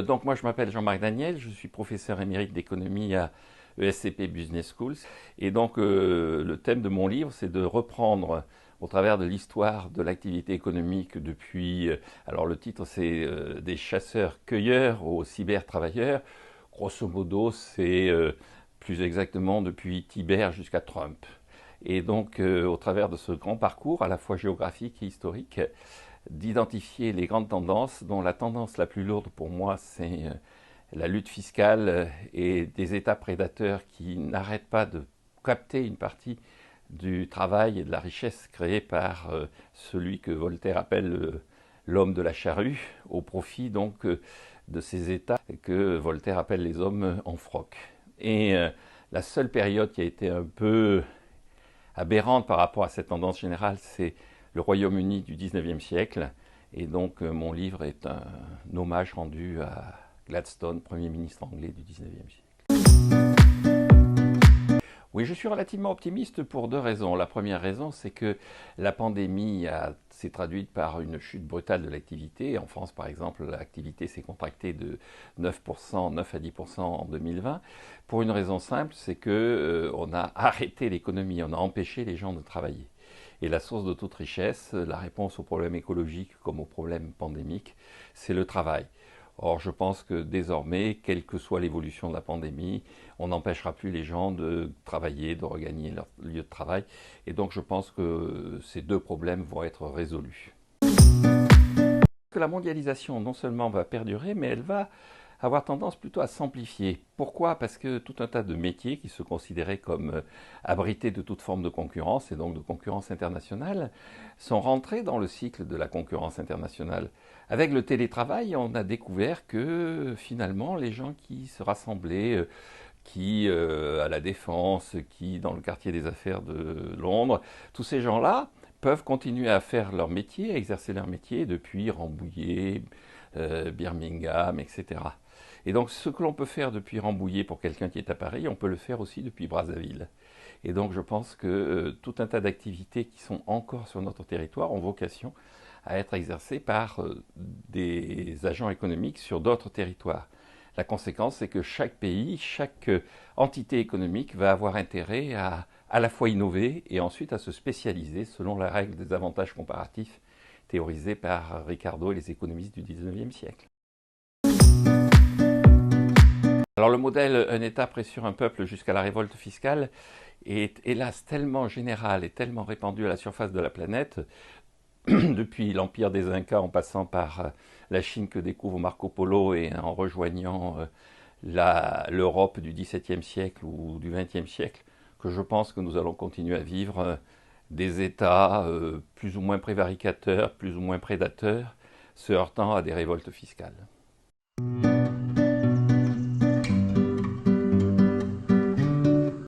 Donc moi je m'appelle Jean-Marc Daniel, je suis professeur émérite d'économie à ESCP Business Schools. Et donc le thème de mon livre, c'est de reprendre au travers de l'histoire de l'activité économique depuis, alors le titre c'est des chasseurs-cueilleurs aux cyber-travailleurs. Grosso modo, c'est plus exactement depuis Tibère jusqu'à Trump. Et donc au travers de ce grand parcours, à la fois géographique et historique, d'identifier les grandes tendances, dont la tendance la plus lourde pour moi, c'est la lutte fiscale et des États prédateurs qui n'arrêtent pas de capter une partie du travail et de la richesse créée par celui que Voltaire appelle l'homme de la charrue, au profit donc de ces États que Voltaire appelle les hommes en froc. Et la seule période qui a été un peu aberrante par rapport à cette tendance générale, c'est le Royaume-Uni du 19e siècle. Et donc mon livre est un hommage rendu à Gladstone, Premier ministre anglais du 19e siècle. Oui, je suis relativement optimiste pour deux raisons. La première raison, c'est que la pandémie s'est traduite par une chute brutale de l'activité. En France, par exemple, l'activité s'est contractée de 9%, 9 à 10% en 2020. Pour une raison simple, c'est qu'on a arrêté l'économie, on a empêché les gens de travailler. Et la source de toute richesse, la réponse aux problèmes écologiques comme aux problèmes pandémiques, c'est le travail. Or, je pense que désormais, quelle que soit l'évolution de la pandémie, on n'empêchera plus les gens de travailler, de regagner leur lieu de travail. Et donc, je pense que ces deux problèmes vont être résolus. Que la mondialisation, non seulement va perdurer, mais elle va avoir tendance plutôt à s'amplifier. Pourquoi? Parce que tout un tas de métiers qui se considéraient comme abrités de toute forme de concurrence, et donc de concurrence internationale, sont rentrés dans le cycle de la concurrence internationale. Avec le télétravail, on a découvert que finalement, les gens qui se rassemblaient, qui à la Défense, qui dans le quartier des affaires de Londres, tous ces gens-là peuvent continuer à faire leur métier, à exercer leur métier depuis Rambouillet, Birmingham, etc. Et donc ce que l'on peut faire depuis Rambouillet pour quelqu'un qui est à Paris, on peut le faire aussi depuis Brazzaville. Et donc je pense que tout un tas d'activités qui sont encore sur notre territoire ont vocation à être exercées par des agents économiques sur d'autres territoires. La conséquence, c'est que chaque pays, chaque entité économique va avoir intérêt à la fois innover et ensuite à se spécialiser selon la règle des avantages comparatifs théorisée par Ricardo et les économistes du 19e siècle. Alors le modèle un État pressure un peuple jusqu'à la révolte fiscale est hélas tellement général et tellement répandu à la surface de la planète, depuis l'empire des Incas en passant par la Chine que découvre Marco Polo et en rejoignant l'Europe du XVIIe siècle ou du XXe siècle, que je pense que nous allons continuer à vivre des États plus ou moins prévaricateurs, plus ou moins prédateurs, se heurtant à des révoltes fiscales.